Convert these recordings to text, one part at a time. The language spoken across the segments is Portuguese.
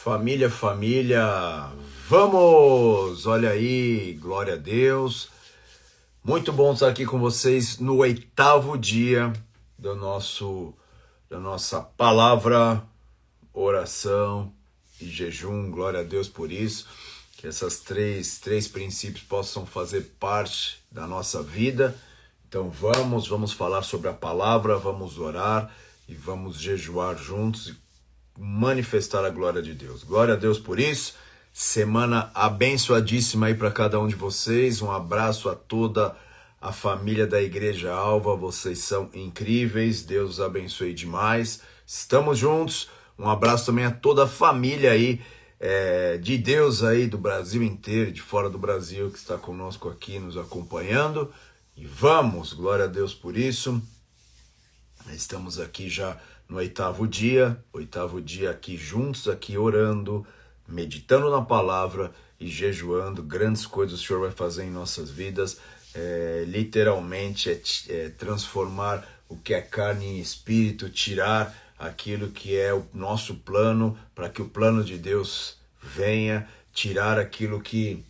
Família, família, vamos! Olha aí, glória a Deus. Muito bom estar aqui com vocês no 8º dia da nossa palavra, oração e jejum. Glória a Deus por isso. Que essas três princípios possam fazer parte da nossa vida. Então vamos falar sobre a palavra, vamos orar e vamos jejuar juntos e manifestar a glória de Deus. Glória a Deus por isso. Semana abençoadíssima aí para cada um de vocês. Um abraço a toda a família da Igreja Alva. Vocês são incríveis. Deus os abençoe demais. Estamos juntos. Um abraço também a toda a família aí de Deus aí do Brasil inteiro, de fora do Brasil, que está conosco aqui nos acompanhando. E vamos, glória a Deus por isso. Estamos aqui já no 8º dia aqui juntos, aqui orando, meditando na palavra e jejuando. Grandes coisas o Senhor vai fazer em nossas vidas. Literalmente é transformar o que é carne em espírito, tirar aquilo que é o nosso plano, para que o plano de Deus venha, tirar aquilo que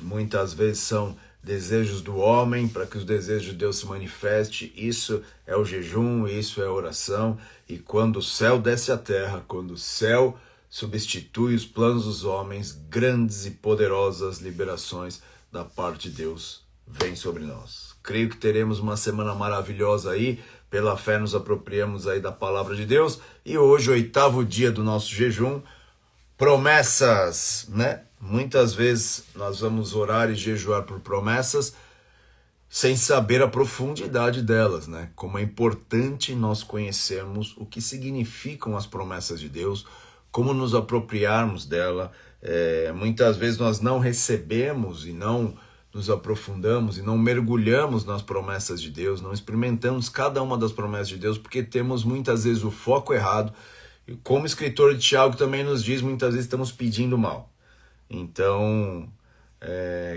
muitas vezes são desejos do homem, para que os desejos de Deus se manifeste. Isso é o jejum, isso é a oração. E quando o céu desce à terra, quando o céu substitui os planos dos homens, grandes e poderosas liberações da parte de Deus vêm sobre nós. Creio que teremos uma semana maravilhosa aí. Pela fé nos apropriamos aí da palavra de Deus. E hoje, 8º dia do nosso jejum, promessas, né? Muitas vezes nós vamos orar e jejuar por promessas sem saber a profundidade delas, né? Como é importante nós conhecermos o que significam as promessas de Deus, como nos apropriarmos dela. Muitas vezes nós não recebemos e não nos aprofundamos e não mergulhamos nas promessas de Deus, não experimentamos cada uma das promessas de Deus, porque temos muitas vezes o foco errado. E como o escritor de Tiago também nos diz, muitas vezes estamos pedindo mal. Então,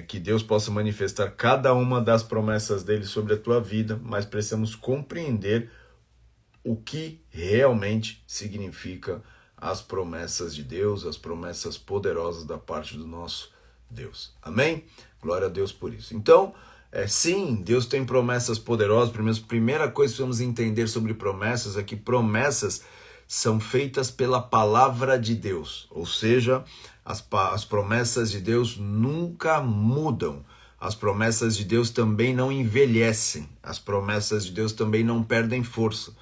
que Deus possa manifestar cada uma das promessas dele sobre a tua vida, mas precisamos compreender o que realmente significa as promessas de Deus, as promessas poderosas da parte do nosso Deus. Amém? Glória a Deus por isso. Então, sim, Deus tem promessas poderosas. Primeira coisa que precisamos entender sobre promessas é que promessas são feitas pela palavra de Deus, ou seja, as promessas de Deus nunca mudam. As promessas de Deus também não envelhecem. As promessas de Deus também não perdem força,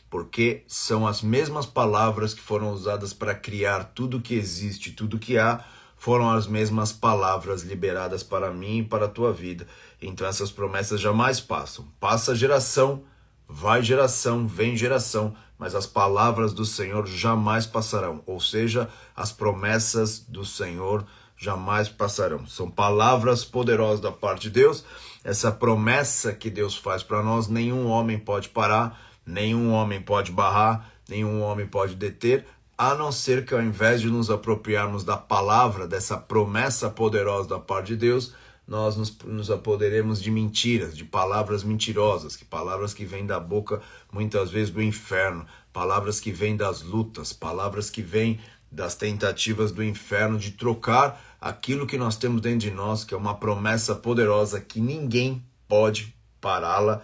porque são as mesmas palavras que foram usadas para criar tudo que existe, tudo que há, foram as mesmas palavras liberadas para mim e para a tua vida. Então essas promessas jamais passam. Passa geração, vai geração, vem geração, mas as palavras do Senhor jamais passarão. Ou seja, as promessas do Senhor jamais passarão. São palavras poderosas da parte de Deus. Essa promessa que Deus faz para nós, nenhum homem pode parar, nenhum homem pode barrar, nenhum homem pode deter, a não ser que ao invés de nos apropriarmos da palavra, dessa promessa poderosa da parte de Deus, nós nos apoderemos de mentiras, de palavras mentirosas, palavras que vêm da boca, muitas vezes, do inferno, palavras que vêm das lutas, palavras que vêm das tentativas do inferno de trocar aquilo que nós temos dentro de nós, que é uma promessa poderosa que ninguém pode pará-la,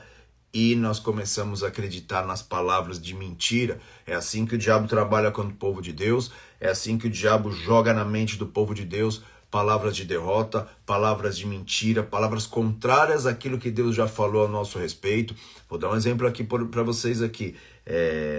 e nós começamos a acreditar nas palavras de mentira. É assim que o diabo trabalha com o povo de Deus, é assim que o diabo joga na mente do povo de Deus palavras de derrota, palavras de mentira, palavras contrárias àquilo que Deus já falou a nosso respeito. Vou dar um exemplo aqui para vocês aqui.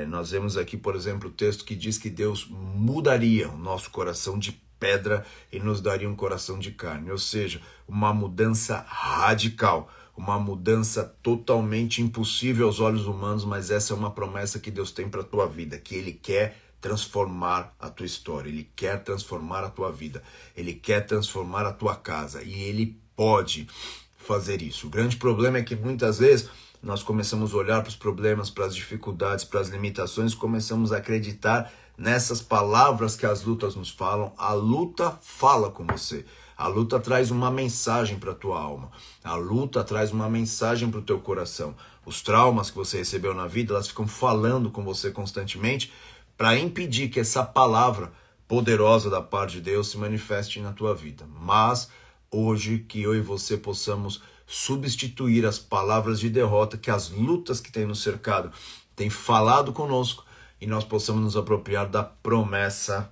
Nós vemos aqui, por exemplo, o texto que diz que Deus mudaria o nosso coração de pedra e nos daria um coração de carne. Ou seja, uma mudança radical, uma mudança totalmente impossível aos olhos humanos, mas essa é uma promessa que Deus tem para a tua vida, que Ele quer transformar a tua história, Ele quer transformar a tua vida, Ele quer transformar a tua casa, e Ele pode fazer isso. O grande problema é que muitas vezes nós começamos a olhar para os problemas, para as dificuldades, para as limitações, começamos a acreditar nessas palavras que as lutas nos falam. A luta fala com você. A luta traz uma mensagem para a tua alma. A luta traz uma mensagem para o teu coração. Os traumas que você recebeu na vida, elas ficam falando com você constantemente para impedir que essa palavra poderosa da parte de Deus se manifeste na tua vida. Mas hoje que eu e você possamos substituir as palavras de derrota que as lutas que têm nos cercado têm falado conosco e nós possamos nos apropriar da promessa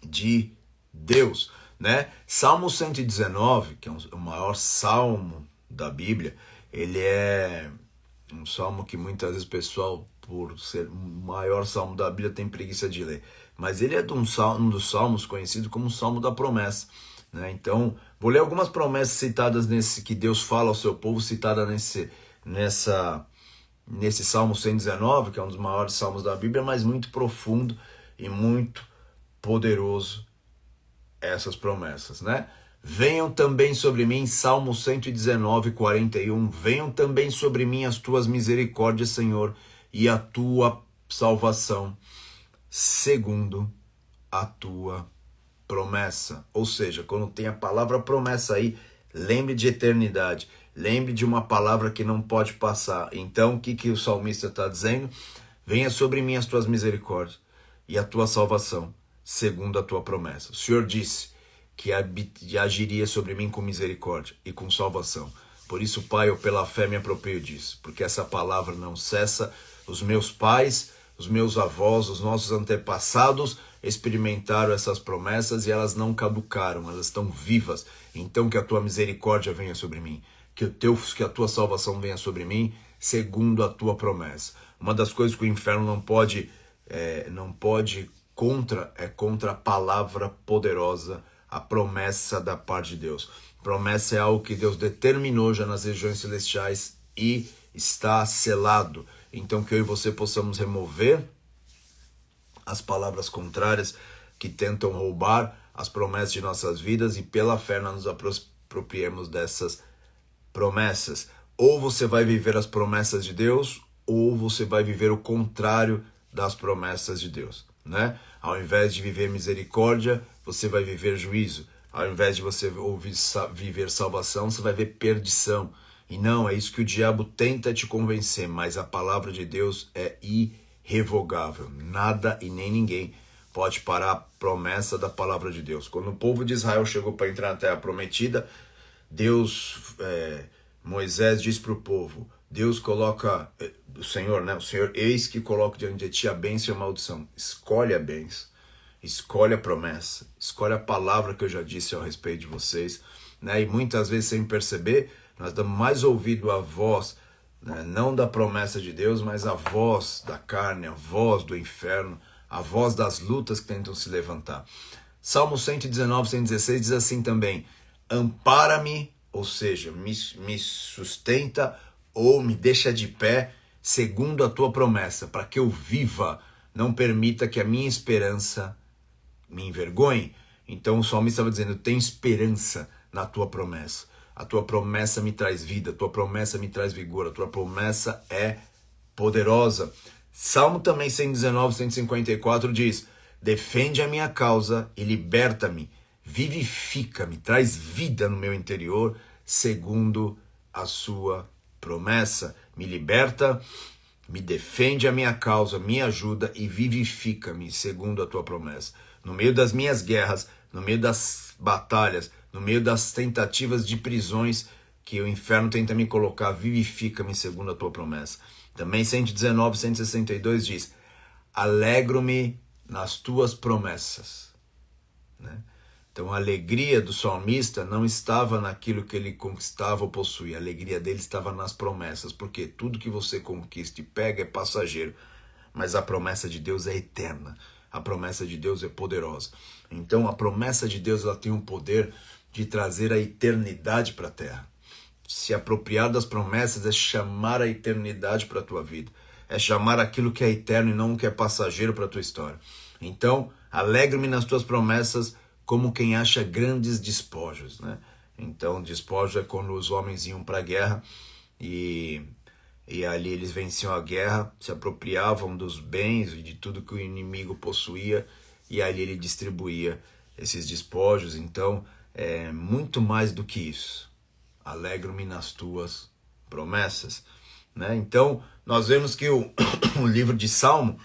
de Deus, né? Salmo 119, que é o maior salmo da Bíblia, ele é um salmo que muitas vezes o pessoal, por ser o maior salmo da Bíblia, tem preguiça de ler. Mas ele é um dos salmos conhecido como o Salmo da Promessa, né? Então, vou ler algumas promessas citadas nesse, que Deus fala ao seu povo, citada nesse Salmo 119, que é um dos maiores salmos da Bíblia, mas muito profundo e muito poderoso essas promessas, né? Venham também sobre mim, Salmo 119, 41, venham também sobre mim as tuas misericórdias, Senhor, e a tua salvação, segundo a tua promessa. Ou seja, quando tem a palavra promessa aí, lembre de eternidade, lembre de uma palavra que não pode passar. Então, o que o salmista está dizendo? Venha sobre mim as tuas misericórdias e a tua salvação, segundo a tua promessa. O Senhor disse que agiria sobre mim com misericórdia e com salvação. Por isso, Pai, eu pela fé me aproprio disso, porque essa palavra não cessa. Os meus pais, os meus avós, os nossos antepassados experimentaram essas promessas e elas não caducaram, elas estão vivas. Então que a tua misericórdia venha sobre mim, que a tua salvação venha sobre mim, segundo a tua promessa. Uma das coisas que o inferno não pode contra a palavra poderosa, a promessa da parte de Deus. Promessa é algo que Deus determinou já nas regiões celestiais e está selado. Então que eu e você possamos remover as palavras contrárias que tentam roubar as promessas de nossas vidas e pela fé nós nos apropriemos dessas promessas. Ou você vai viver as promessas de Deus, ou você vai viver o contrário das promessas de Deus, né? Ao invés de viver misericórdia, você vai viver juízo. Ao invés de você viver salvação, você vai ver perdição. E não, é isso que o diabo tenta te convencer, mas a palavra de Deus é irrevogável. Nada e nem ninguém pode parar a promessa da palavra de Deus. Quando o povo de Israel chegou para entrar na terra prometida, Moisés diz para o povo, Deus coloca, o Senhor, eis que coloco diante de ti a bênção e a maldição. Escolhe a bênção, escolhe a promessa, escolhe a palavra que eu já disse ao respeito de vocês, né? E muitas vezes, sem perceber, nós damos mais ouvido à voz, né? Não da promessa de Deus, mas a voz da carne, a voz do inferno, a voz das lutas que tentam se levantar. Salmo 119, 116 diz assim também, ampara-me, ou seja, me sustenta ou me deixa de pé, segundo a tua promessa, para que eu viva, não permita que a minha esperança me envergonhe. Então o salmista estava dizendo, eu tenho esperança na tua promessa. A tua promessa me traz vida, a tua promessa me traz vigor, a tua promessa é poderosa. Salmo também 119, 154 diz, defende a minha causa e liberta-me, vivifica-me, traz vida no meu interior, segundo a sua promessa. Me liberta, me defende a minha causa, me ajuda e vivifica-me, segundo a tua promessa. No meio das minhas guerras, no meio das batalhas, no meio das tentativas de prisões que o inferno tenta me colocar, vivifica-me segundo a tua promessa. Também 119, 162 diz, alegro-me nas tuas promessas, né? Então a alegria do salmista não estava naquilo que ele conquistava ou possuía, a alegria dele estava nas promessas, porque tudo que você conquista e pega é passageiro, mas a promessa de Deus é eterna, a promessa de Deus é poderosa. Então a promessa de Deus ela tem o poder de trazer a eternidade para a terra. Se apropriar das promessas é chamar a eternidade para a tua vida, é chamar aquilo que é eterno e não o que é passageiro para a tua história. Então alegro-me nas tuas promessas, como quem acha grandes despojos, né? Então, despojo é quando os homens iam para a guerra e ali eles venciam a guerra, se apropriavam dos bens e de tudo que o inimigo possuía e ali ele distribuía esses despojos. Então, é muito mais do que isso. Alegro-me nas tuas promessas, né? Então, nós vemos que o livro de Salmo,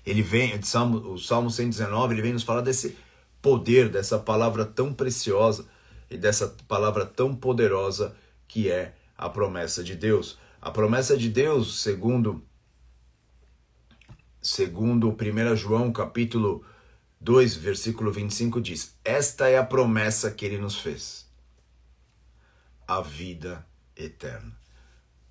Ele vem, o Salmo 119, ele vem nos falar desse poder, dessa palavra tão preciosa e dessa palavra tão poderosa que é a promessa de Deus. A promessa de Deus, segundo 1 João capítulo 2, versículo 25 diz: esta é a promessa que ele nos fez, a vida eterna.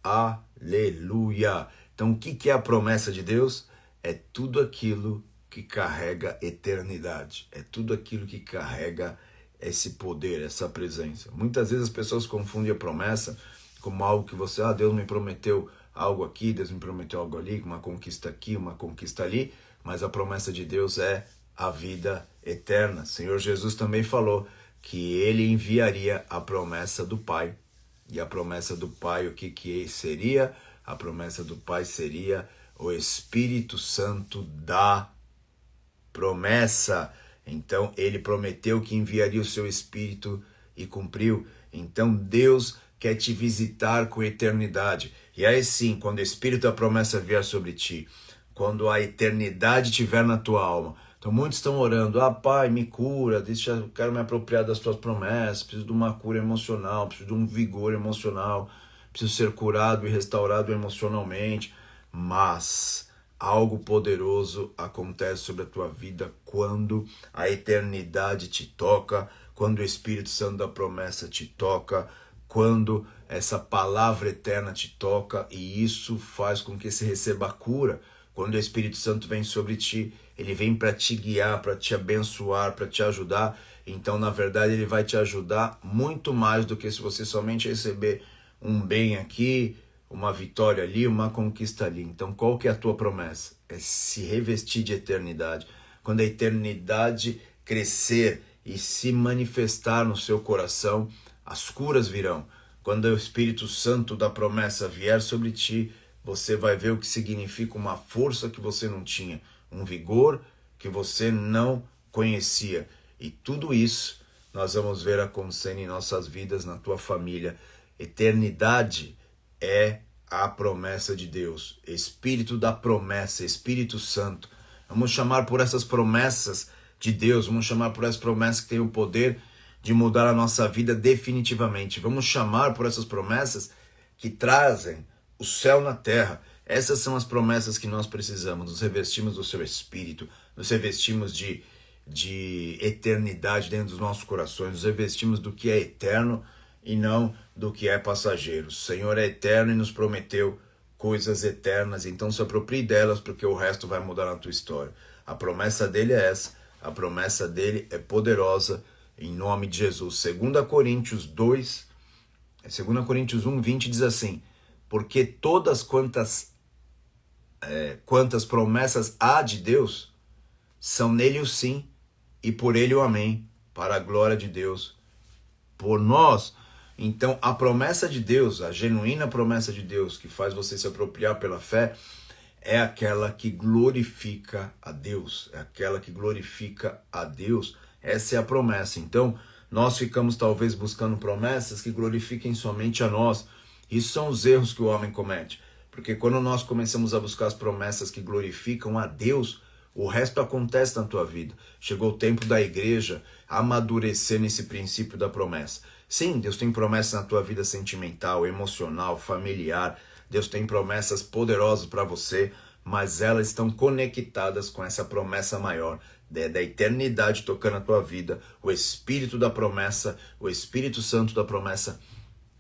Aleluia! Então, o que é a promessa de Deus? É tudo aquilo que carrega eternidade. É tudo aquilo que carrega esse poder, essa presença. Muitas vezes as pessoas confundem a promessa como algo que você, Deus me prometeu algo aqui, Deus me prometeu algo ali, uma conquista aqui, uma conquista ali, mas a promessa de Deus é a vida eterna. O Senhor Jesus também falou que ele enviaria a promessa do Pai. E a promessa do Pai, o que seria? A promessa do Pai seria o Espírito Santo da promessa. Então, ele prometeu que enviaria o seu Espírito e cumpriu. Então, Deus quer te visitar com eternidade. E aí sim, quando o Espírito da promessa vier sobre ti, quando a eternidade estiver na tua alma. Então, muitos estão orando, Pai, me cura, eu quero me apropriar das tuas promessas, preciso de uma cura emocional, preciso de um vigor emocional, preciso ser curado e restaurado emocionalmente. Mas algo poderoso acontece sobre a tua vida quando a eternidade te toca, quando o Espírito Santo da promessa te toca, quando essa palavra eterna te toca, e isso faz com que você receba a cura. Quando o Espírito Santo vem sobre ti, ele vem para te guiar, para te abençoar, para te ajudar. Então, na verdade, ele vai te ajudar muito mais do que se você somente receber um bem aqui, uma vitória ali, uma conquista ali. Então, qual que é a tua promessa? É se revestir de eternidade. Quando a eternidade crescer e se manifestar no seu coração, as curas virão. Quando o Espírito Santo da promessa vier sobre ti, você vai ver o que significa uma força que você não tinha, um vigor que você não conhecia. E tudo isso nós vamos ver acontecendo em nossas vidas, na tua família. Eternidade é a promessa de Deus. Espírito da promessa, Espírito Santo. Vamos chamar por essas promessas de Deus, vamos chamar por essas promessas que têm o poder de mudar a nossa vida definitivamente. Vamos chamar por essas promessas que trazem o céu na terra. Essas são as promessas que nós precisamos. Nos revestimos do seu Espírito, nos revestimos de eternidade dentro dos nossos corações, nos revestimos do que é eterno e não do que é passageiro. O Senhor é eterno e nos prometeu coisas eternas, então se aproprie delas, porque o resto vai mudar na tua história. A promessa dele é essa, a promessa dele é poderosa, em nome de Jesus. 2 Coríntios 1, 20 diz assim: porque todas quantas promessas há de Deus, são nele o sim, e por ele o amém, para a glória de Deus, por nós. Então, a promessa de Deus, a genuína promessa de Deus, que faz você se apropriar pela fé, é aquela que glorifica a Deus, é aquela que glorifica a Deus. Essa é a promessa. Então, nós ficamos talvez buscando promessas que glorifiquem somente a nós. Isso são os erros que o homem comete. Porque quando nós começamos a buscar as promessas que glorificam a Deus, o resto acontece na tua vida. Chegou o tempo da igreja amadurecer nesse princípio da promessa. Sim, Deus tem promessas na tua vida sentimental, emocional, familiar. Deus tem promessas poderosas para você, mas elas estão conectadas com essa promessa maior, da eternidade tocando a tua vida, o Espírito da promessa, o Espírito Santo da promessa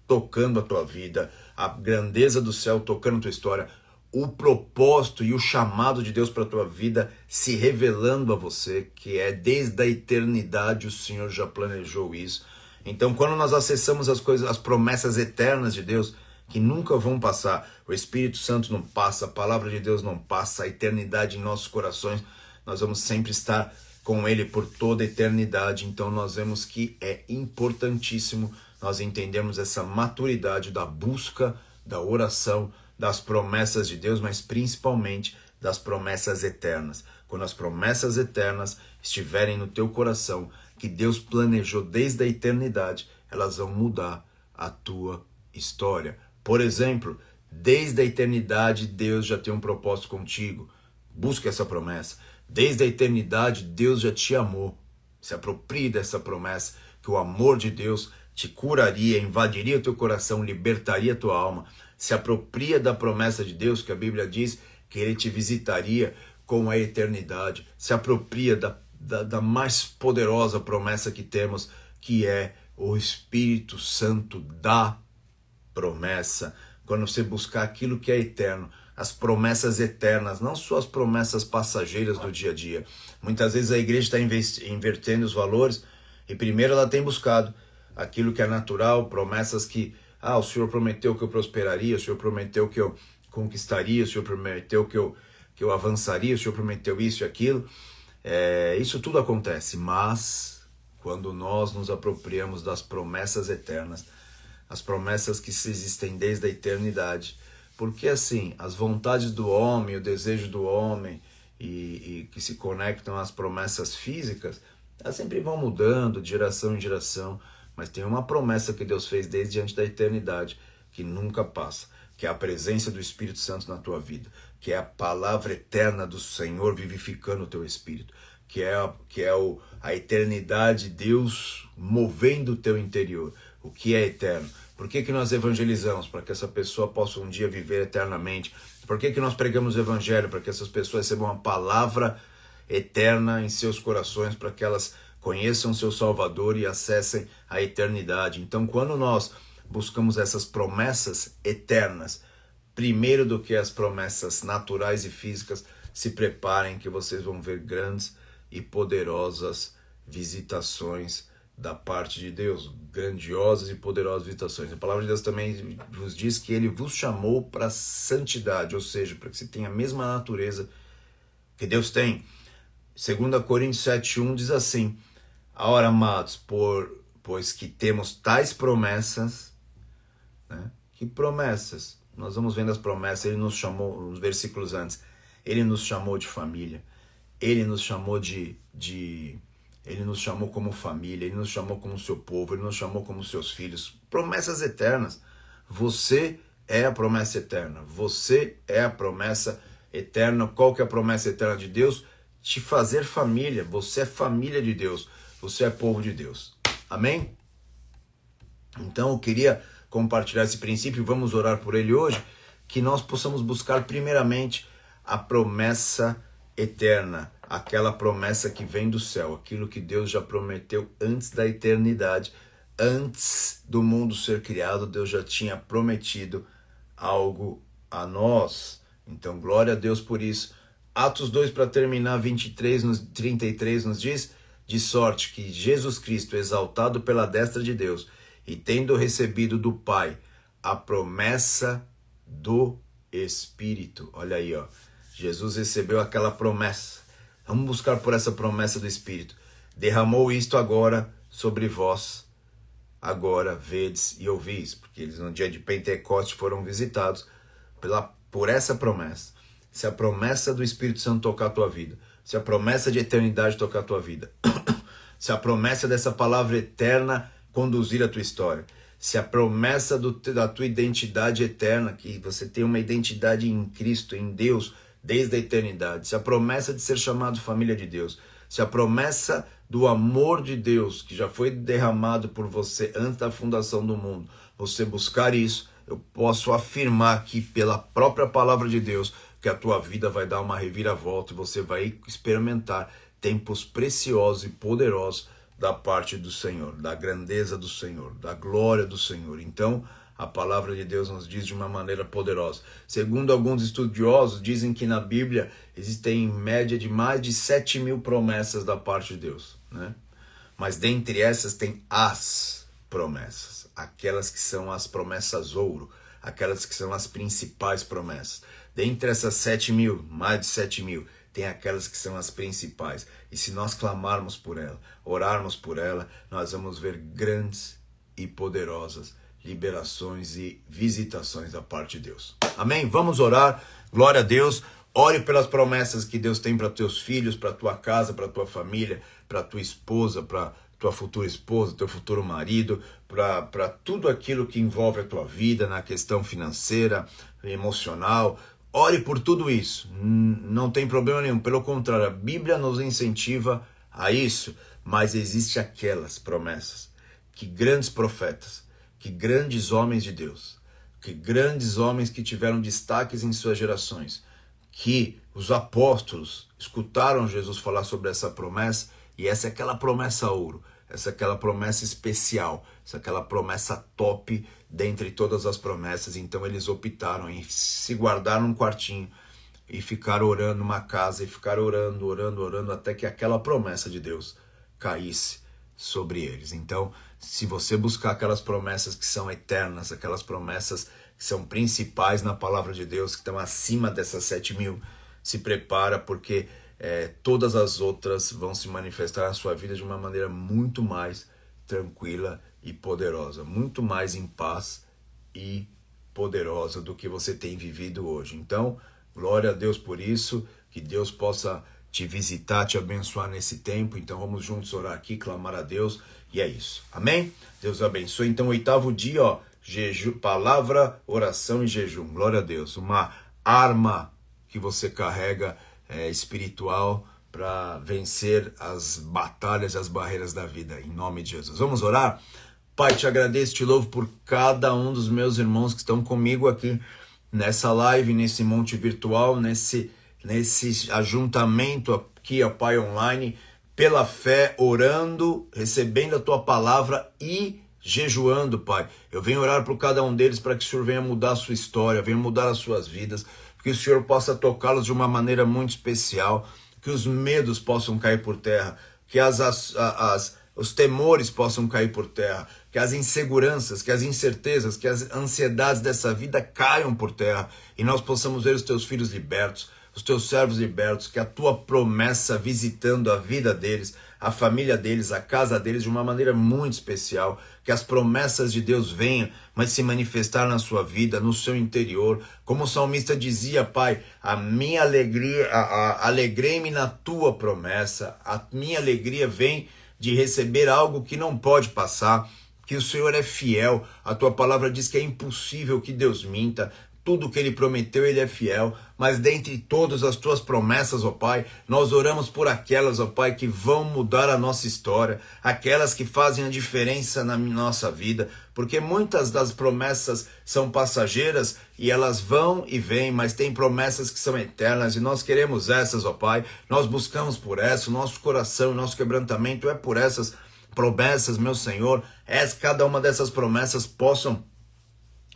tocando a tua vida, a grandeza do céu tocando a tua história, o propósito e o chamado de Deus para a tua vida se revelando a você, que é desde a eternidade o Senhor já planejou isso. Então, quando nós acessamos as coisas, as promessas eternas de Deus, que nunca vão passar, o Espírito Santo não passa, a palavra de Deus não passa, a eternidade em nossos corações, nós vamos sempre estar com Ele por toda a eternidade. Então, nós vemos que é importantíssimo nós entendermos essa maturidade da busca, da oração, das promessas de Deus, mas principalmente das promessas eternas. Quando as promessas eternas estiverem no teu coração, que Deus planejou desde a eternidade, elas vão mudar a tua história. Por exemplo, desde a eternidade, Deus já tem um propósito contigo. Busque essa promessa. Desde a eternidade, Deus já te amou. Se aproprie dessa promessa, que o amor de Deus te curaria, invadiria o teu coração, libertaria a tua alma. Se apropria da promessa de Deus, que a Bíblia diz que Ele te visitaria com a eternidade. Se apropria da mais poderosa promessa que temos, que é o Espírito Santo da promessa. Quando você buscar aquilo que é eterno, as promessas eternas, não só as promessas passageiras do dia a dia. Muitas vezes a igreja está invertendo os valores e primeiro ela tem buscado aquilo que é natural, promessas que, o Senhor prometeu que eu prosperaria, o Senhor prometeu que eu conquistaria, o Senhor prometeu que eu avançaria, o Senhor prometeu isso e aquilo. Isso tudo acontece, mas quando nós nos apropriamos das promessas eternas, as promessas que se existem desde a eternidade, porque assim, as vontades do homem, o desejo do homem e que se conectam às promessas físicas, elas sempre vão mudando de geração em geração, mas tem uma promessa que Deus fez desde antes da eternidade, que nunca passa, que é a presença do Espírito Santo na tua vida, que é a palavra eterna do Senhor vivificando o teu espírito, que é a eternidade, Deus movendo o teu interior. O que é eterno? Por que nós evangelizamos? Para que essa pessoa possa um dia viver eternamente. Por que nós pregamos o evangelho? Para que essas pessoas recebam uma palavra eterna em seus corações, para que elas conheçam seu Salvador e acessem a eternidade. Então, quando nós buscamos essas promessas eternas, primeiro do que as promessas naturais e físicas, se preparem que vocês vão ver grandes e poderosas visitações da parte de Deus, grandiosas e poderosas visitações. A palavra de Deus também nos diz que Ele vos chamou para a santidade, ou seja, para que você tenha a mesma natureza que Deus tem. 2 Coríntios 7:1 diz assim: ora, amados, pois que temos tais promessas, né? Que promessas? Nós vamos vendo as promessas. Ele nos chamou, nos versículos antes, Ele nos chamou de família, Ele nos chamou Ele nos chamou como família, Ele nos chamou como seu povo, Ele nos chamou como seus filhos. Promessas eternas. Você é a promessa eterna. Você é a promessa eterna. Qual que é a promessa eterna de Deus? Te fazer família. Você é família de Deus. Você é povo de Deus. Amém? Então eu queria compartilhar esse princípio, vamos orar por ele hoje, que nós possamos buscar primeiramente a promessa eterna, aquela promessa que vem do céu, aquilo que Deus já prometeu antes da eternidade, antes do mundo ser criado, Deus já tinha prometido algo a nós. Então, glória a Deus por isso. Atos 2, para terminar, 33 nos diz: de sorte que Jesus Cristo, exaltado pela destra de Deus, e tendo recebido do Pai a promessa do Espírito. Olha aí, Jesus recebeu aquela promessa. Vamos buscar por essa promessa do Espírito. Derramou isto agora sobre vós. Agora vedes e ouvis, porque eles no dia de Pentecostes foram visitados por essa promessa. Se a promessa do Espírito Santo tocar a tua vida, se a promessa de eternidade tocar a tua vida, se a promessa dessa palavra eterna conduzir a tua história, se a promessa da tua identidade eterna, que você tem uma identidade em Cristo, em Deus, desde a eternidade, se a promessa de ser chamado família de Deus, se a promessa do amor de Deus, que já foi derramado por você antes da fundação do mundo, você buscar isso, eu posso afirmar que pela própria palavra de Deus, que a tua vida vai dar uma reviravolta e você vai experimentar tempos preciosos e poderosos da parte do Senhor, da grandeza do Senhor, da glória do Senhor. Então, a palavra de Deus nos diz de uma maneira poderosa. Segundo alguns estudiosos, dizem que na Bíblia existem em média de mais de 7.000 promessas da parte de Deus, né? Mas dentre essas tem as promessas, aquelas que são as promessas ouro, aquelas que são as principais promessas. Dentre essas 7.000, mais de 7.000, tem aquelas que são as principais. E se nós clamarmos por ela, orarmos por ela, nós vamos ver grandes e poderosas liberações e visitações da parte de Deus. Amém? Vamos orar. Glória a Deus. Ore pelas promessas que Deus tem para teus filhos, para tua casa, para tua família, para tua esposa, para tua futura esposa, teu futuro marido, para tudo aquilo que envolve a tua vida na questão financeira, emocional, ore por tudo isso. Não tem problema nenhum. Pelo contrário, a Bíblia nos incentiva a isso. Mas existem aquelas promessas que grandes profetas, que grandes homens de Deus, que grandes homens que tiveram destaques em suas gerações, que os apóstolos escutaram Jesus falar sobre essa promessa, e essa é aquela promessa ouro, essa é aquela promessa especial, essa é aquela promessa top dentre todas as promessas. Então eles optaram em se guardar num quartinho e ficar orando numa casa, e ficar orando, até que aquela promessa de Deus caísse sobre eles. Então, se você buscar aquelas promessas que são eternas, aquelas promessas que são principais na palavra de Deus, que estão acima dessas 7.000, se prepara, porque todas as outras vão se manifestar na sua vida de uma maneira muito mais tranquila e poderosa, muito mais em paz e poderosa do que você tem vivido hoje. Então, glória a Deus por isso, que Deus possa te visitar, te abençoar nesse tempo. Então vamos juntos orar aqui, clamar a Deus, e é isso. Amém? Deus abençoe. Então, 8º dia, jejum, palavra, oração e jejum. Glória a Deus. Uma arma que você carrega espiritual para vencer as batalhas, as barreiras da vida, em nome de Jesus. Vamos orar? Pai, te agradeço, te louvo por cada um dos meus irmãos que estão comigo aqui nessa live, nesse monte virtual, nesse ajuntamento aqui, ó Pai, online, pela fé, orando, recebendo a Tua palavra e jejuando, Pai. Eu venho orar por cada um deles para que o Senhor venha mudar a sua história, venha mudar as suas vidas, que o Senhor possa tocá-los de uma maneira muito especial, que os medos possam cair por terra, que os temores possam cair por terra, que as inseguranças, que as incertezas, que as ansiedades dessa vida caiam por terra, e nós possamos ver os Teus filhos libertos, os Teus servos libertos, que a Tua promessa visitando a vida deles, a família deles, a casa deles de uma maneira muito especial, que as promessas de Deus venham, mas se manifestar na sua vida, no seu interior. Como o salmista dizia, Pai, a minha alegria, alegrei-me na Tua promessa, a minha alegria vem de receber algo que não pode passar, que o Senhor é fiel, a Tua palavra diz que é impossível que Deus minta, tudo que Ele prometeu, Ele é fiel, mas dentre todas as Tuas promessas, ó Pai, nós oramos por aquelas, ó Pai, que vão mudar a nossa história, aquelas que fazem a diferença na nossa vida, porque muitas das promessas são passageiras e elas vão e vêm, mas tem promessas que são eternas e nós queremos essas, ó Pai, nós buscamos por essas, o nosso coração, o nosso quebrantamento é por essas promessas, meu Senhor, cada uma dessas promessas possam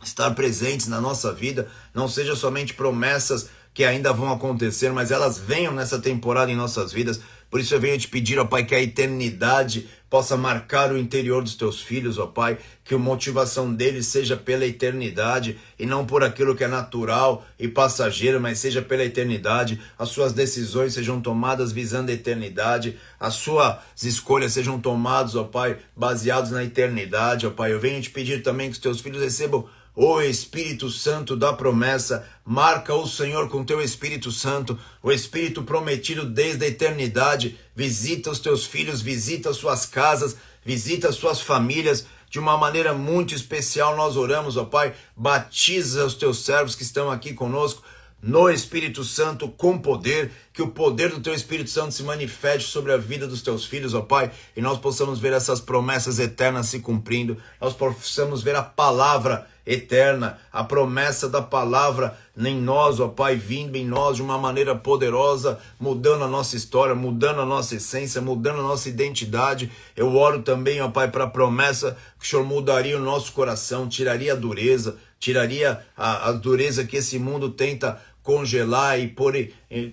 estar presentes na nossa vida, não seja somente promessas que ainda vão acontecer, mas elas venham nessa temporada em nossas vidas. Por isso eu venho te pedir, ó Pai, que a eternidade possa marcar o interior dos Teus filhos, ó Pai, que a motivação deles seja pela eternidade e não por aquilo que é natural e passageiro, mas seja pela eternidade. As suas decisões sejam tomadas visando a eternidade, as suas escolhas sejam tomadas, ó Pai, baseados na eternidade, ó Pai. Eu venho te pedir também que os Teus filhos recebam o Espírito Santo da promessa. Marca o Senhor com Teu Espírito Santo, o Espírito prometido desde a eternidade. Visita os Teus filhos, visita as suas casas, visita as suas famílias. De uma maneira muito especial nós oramos, ó Pai, batiza os Teus servos que estão aqui conosco no Espírito Santo com poder, que o poder do Teu Espírito Santo se manifeste sobre a vida dos Teus filhos, ó Pai, e nós possamos ver essas promessas eternas se cumprindo, nós possamos ver a palavra eterna, a promessa da palavra em nós, ó Pai, vindo em nós de uma maneira poderosa, mudando a nossa história, mudando a nossa essência, mudando a nossa identidade. Eu oro também, ó Pai, para a promessa que o Senhor mudaria o nosso coração, tiraria a dureza, tiraria a dureza que esse mundo tenta congelar e pôr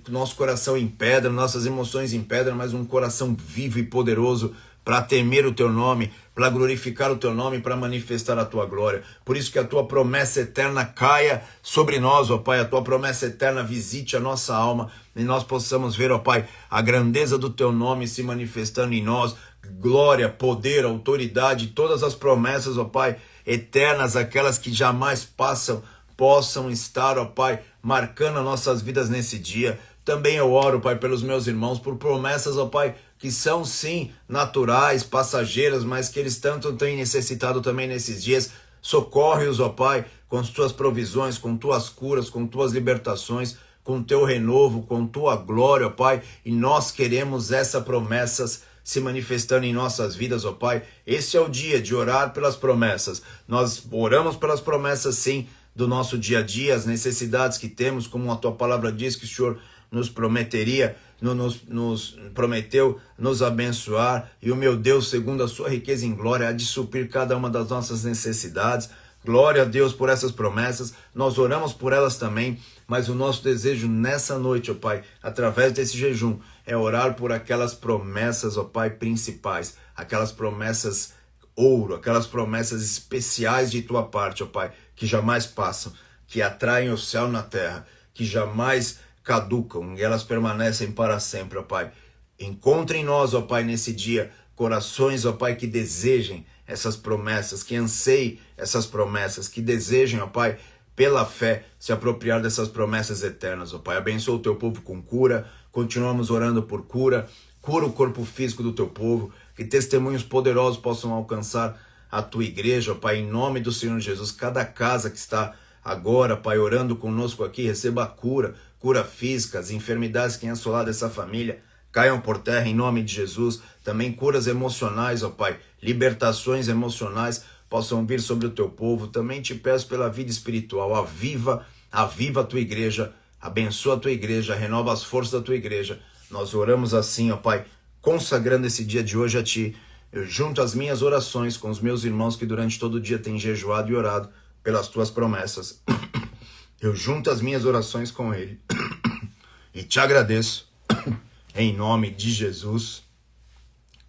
nosso coração em pedra, nossas emoções em pedra, mas um coração vivo e poderoso para temer o Teu nome, para glorificar o Teu nome, para manifestar a Tua glória. Por isso que a Tua promessa eterna caia sobre nós, ó Pai, a Tua promessa eterna visite a nossa alma e nós possamos ver, ó Pai, a grandeza do Teu nome se manifestando em nós, glória, poder, autoridade, todas as promessas, ó Pai, eternas, aquelas que jamais passam, possam estar, ó Pai, marcando as nossas vidas nesse dia. Também eu oro, Pai, pelos meus irmãos, por promessas, ó Pai, que são sim naturais, passageiras, mas que eles tanto têm necessitado também nesses dias. Socorre-os, ó Pai, com as tuas provisões, com tuas curas, com tuas libertações, com teu renovo, com tua glória, ó Pai. E nós queremos essas promessas se manifestando em nossas vidas, ó Pai. Esse é o dia de orar pelas promessas. Nós oramos pelas promessas, sim, do nosso dia a dia, as necessidades que temos, como a tua palavra diz que o Senhor nos prometeria, nos prometeu nos abençoar, e o meu Deus, segundo a sua riqueza em glória, há de suprir cada uma das nossas necessidades. Glória a Deus por essas promessas, nós oramos por elas também, mas o nosso desejo nessa noite, ó Pai, através desse jejum, é orar por aquelas promessas, ó Pai, principais, aquelas promessas ouro, aquelas promessas especiais de tua parte, ó Pai, que jamais passam, que atraem o céu na terra, que jamais caducam, e elas permanecem para sempre, ó Pai. Encontre em nós, ó Pai, nesse dia, corações, ó Pai, que desejem essas promessas, que anseiem essas promessas, que desejem, ó Pai, pela fé, se apropriar dessas promessas eternas, ó Pai. Abençoa o teu povo com cura, continuamos orando por cura, cura o corpo físico do teu povo, que testemunhos poderosos possam alcançar a tua igreja, ó Pai, em nome do Senhor Jesus. Cada casa que está agora, Pai, orando conosco aqui, receba a cura, cura física, as enfermidades que têm assolado essa família, caiam por terra em nome de Jesus. Também curas emocionais, ó Pai, libertações emocionais possam vir sobre o teu povo. Também te peço pela vida espiritual, aviva a tua igreja, abençoa a tua igreja, renova as forças da tua igreja. Nós oramos assim, ó Pai, consagrando esse dia de hoje a Ti. Eu junto as minhas orações com os meus irmãos que durante todo o dia têm jejuado e orado pelas Tuas promessas. Eu junto as minhas orações com Ele e te agradeço em nome de Jesus.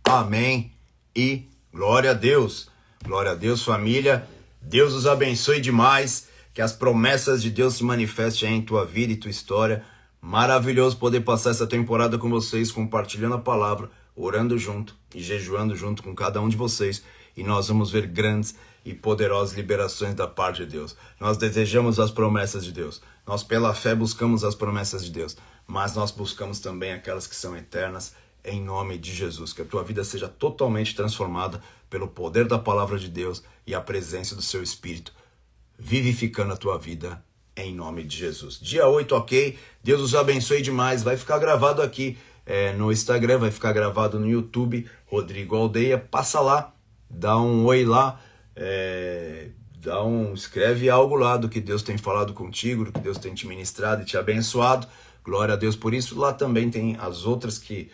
Amém e glória a Deus. Glória a Deus, família. Deus os abençoe demais. Que as promessas de Deus se manifestem em tua vida e tua história. Maravilhoso poder passar essa temporada com vocês, compartilhando a palavra, orando junto e jejuando junto com cada um de vocês. E nós vamos ver grandes e poderosas liberações da parte de Deus. Nós desejamos as promessas de Deus. Nós pela fé buscamos as promessas de Deus. Mas nós buscamos também aquelas que são eternas, em nome de Jesus. Que a tua vida seja totalmente transformada pelo poder da palavra de Deus e a presença do seu Espírito, vivificando a tua vida, em nome de Jesus. Dia 8, ok? Deus os abençoe demais. Vai ficar gravado aqui no Instagram, vai ficar gravado no YouTube, Rodrigo Aldeia. Passa lá, dá um oi lá, escreve algo lá do que Deus tem falado contigo, do que Deus tem te ministrado e te abençoado. Glória a Deus por isso. Lá também tem as outras que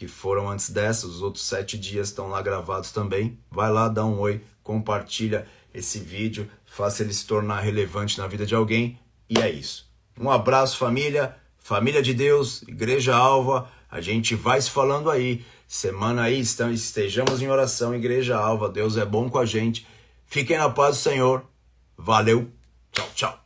foram antes dessas, os outros 7 dias estão lá gravados também. Vai lá, dá um oi, compartilha esse vídeo, faça ele se tornar relevante na vida de alguém. E é isso. Um abraço, família, família de Deus, Igreja Alva. A gente vai se falando aí. Semana aí, estejamos em oração, Igreja Alva. Deus é bom com a gente. Fiquem na paz do Senhor. Valeu. Tchau, tchau.